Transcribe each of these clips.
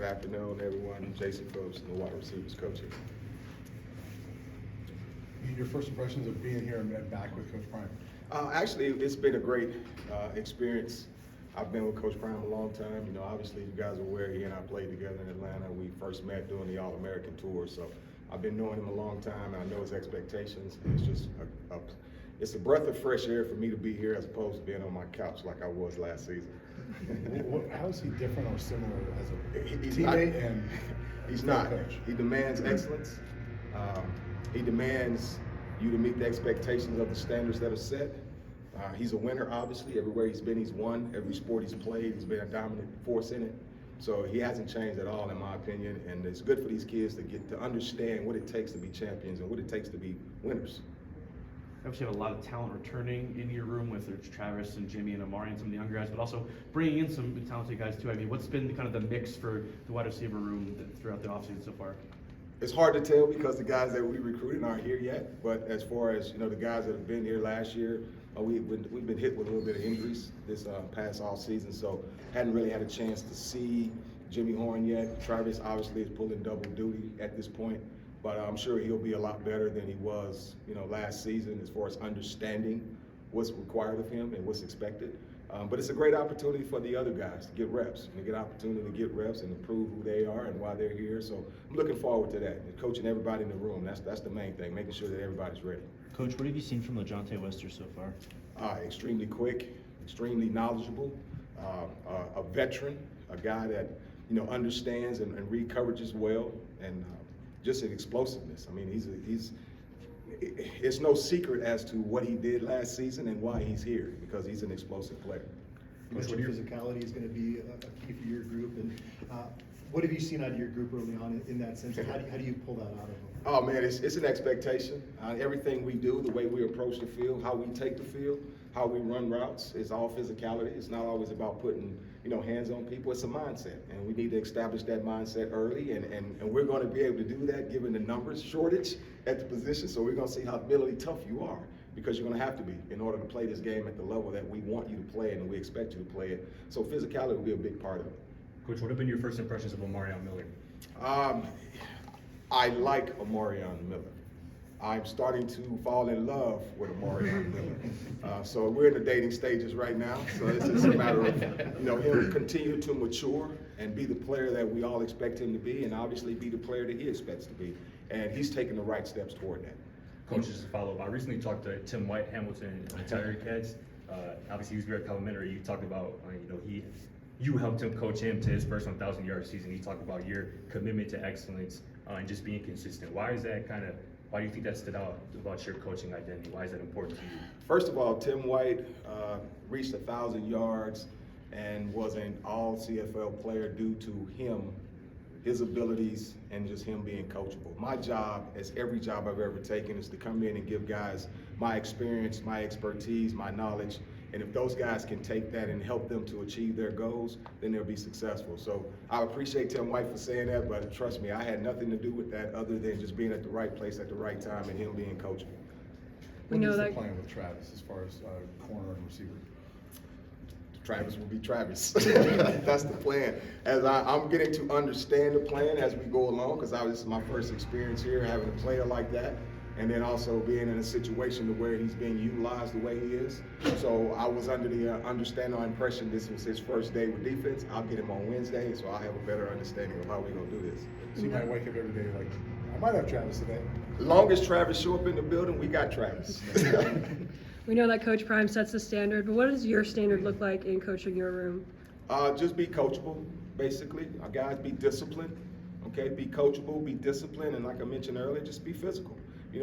Good afternoon, everyone. I'm Jason Phillips, the wide receivers coach here. Your first impressions of being here and back with Coach Prime? Actually, it's been a great experience. I've been with Coach Prime a long time. You know, obviously, you guys are aware he and I played together in Atlanta. We first met doing the All-American Tour, so I've been knowing him a long time, and I know his expectations. It's just it's a breath of fresh air for me to be here as opposed to being on my couch like I was last season. How is he different or similar as a He's teammate not, and he's not. coach? He demands excellence. He demands you to meet the expectations of the standards that are set. He's a winner, obviously. Everywhere he's been, he's won. Every sport he's played, he's been a dominant force in it. So he hasn't changed at all, in my opinion. And it's good for these kids to get to understand what it takes to be champions and what it takes to be winners. Obviously, you have a lot of talent returning in your room, whether it's Travis and Jimmy and Amari and some of the younger guys, but also bringing in some talented guys too. I mean, what's been kind of the mix for the wide receiver room throughout the offseason so far? It's hard to tell because the guys that we recruited aren't here yet. But as far as the guys that have been here last year, we've been hit with a little bit of injuries this past off season, so hadn't really had a chance to see Jimmy Horn yet. Travis obviously is pulling double duty at this point, but I'm sure he'll be a lot better than he was, last season as far as understanding what's required of him and what's expected. But it's a great opportunity for the other guys to get reps, and to get opportunity to get reps and to prove who they are and why they're here. So I'm looking forward to that. And coaching everybody in the room, that's the main thing, making sure that everybody's ready. Coach, what have you seen from LeJohntay Wester so far? Extremely quick, extremely knowledgeable, a veteran, a guy that understands and read coverages well, and just an explosiveness. I mean, it's no secret as to what he did last season and why he's here, because he's an explosive player. You mentioned physicality is going to be a key for your group, and what have you seen out of your group early on in that sense? How do you pull that out of them? Oh man, it's an expectation. Everything we do, the way we approach the field, how we take the field, how we run routes, it's all physicality. It's not always about putting hands on people. It's a mindset, and we need to establish that mindset early, and we're going to be able to do that given the numbers shortage at the position. So we're going to see how mentally tough you are, because you're going to have to be in order to play this game at the level that we want you to play and we expect you to play it. So physicality will be a big part of it. Coach, what have been your first impressions of Omarion Miller? I like Omarion Miller. I'm starting to fall in love with Omarion Miller. So we're in the dating stages right now. So it's just a matter of him continue to mature and be the player that we all expect him to be, and obviously be the player that he expects to be. And he's taking the right steps toward that. Coach, just to follow up, I recently talked to Tim White, Hamilton, and Tiger Cats. Obviously, he was very complimentary. You talked about you helped him coach him to his first 1,000-yard season. He talked about your commitment to excellence and just being consistent. Why do you think that stood out about your coaching identity? Why is that important to you? First of all, Tim White reached 1,000 yards and was an all-CFL player due to him, his abilities, and just him being coachable. My job, as every job I've ever taken, is to come in and give guys my experience, my expertise, my knowledge. And if those guys can take that and help them to achieve their goals, then they'll be successful. So I appreciate Tim White for saying that, but trust me, I had nothing to do with that other than just being at the right place at the right time and him being coachable. What is the plan with Travis as far as corner and receiver? Travis will be Travis. That's the plan. As I'm getting to understand the plan as we go along, because this is my first experience here, having a player like that, and then also being in a situation to where he's being utilized the way he is. So I was under the understanding or impression this was his first day with defense. I'll get him on Wednesday, so I'll have a better understanding of how we're going to do this. So you might wake up every day like, I might have Travis today. As long as Travis show up in the building, we got Travis. We know that Coach Prime sets the standard, but what does your standard look like in coaching your room? Just be coachable, basically. Our guys, be disciplined, okay? Be coachable, be disciplined, and like I mentioned earlier, just be physical.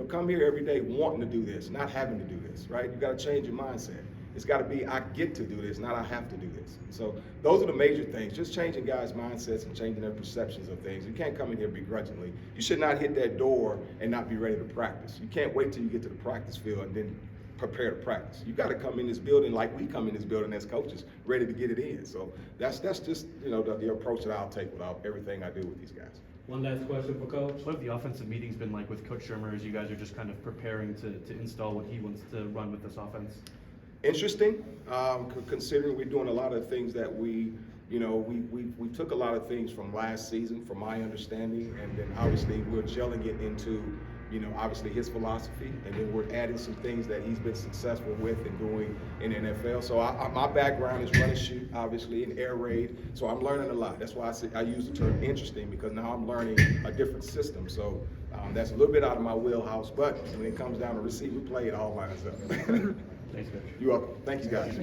Come here every day wanting to do this, not having to do this, right? You got to change your mindset. It's got to be, I get to do this, not I have to do this. So those are the major things, just changing guys' mindsets and changing their perceptions of things. You can't come in here begrudgingly. You should not hit that door and not be ready to practice. You can't wait till you get to the practice field and then prepare to practice. You got to come in this building like we come in this building as coaches, ready to get it in. So that's just the approach that I'll take with everything I do with these guys. One last question for Coach. What have the offensive meetings been like with Coach Shermer as you guys are just kind of preparing to install what he wants to run with this offense? Interesting, considering we're doing a lot of things that we you know, we took a lot of things from last season, from my understanding, and then obviously we're gelling it into, you know, obviously his philosophy, and then we're adding some things that he's been successful with and doing in the NFL. So my background is run and shoot, obviously, and air raid. So I'm learning a lot. That's why I use the term interesting, because now I'm learning a different system. So that's a little bit out of my wheelhouse, but when it comes down to receiver play, it all lines up. Thanks, Coach. You're welcome. Thank you, guys.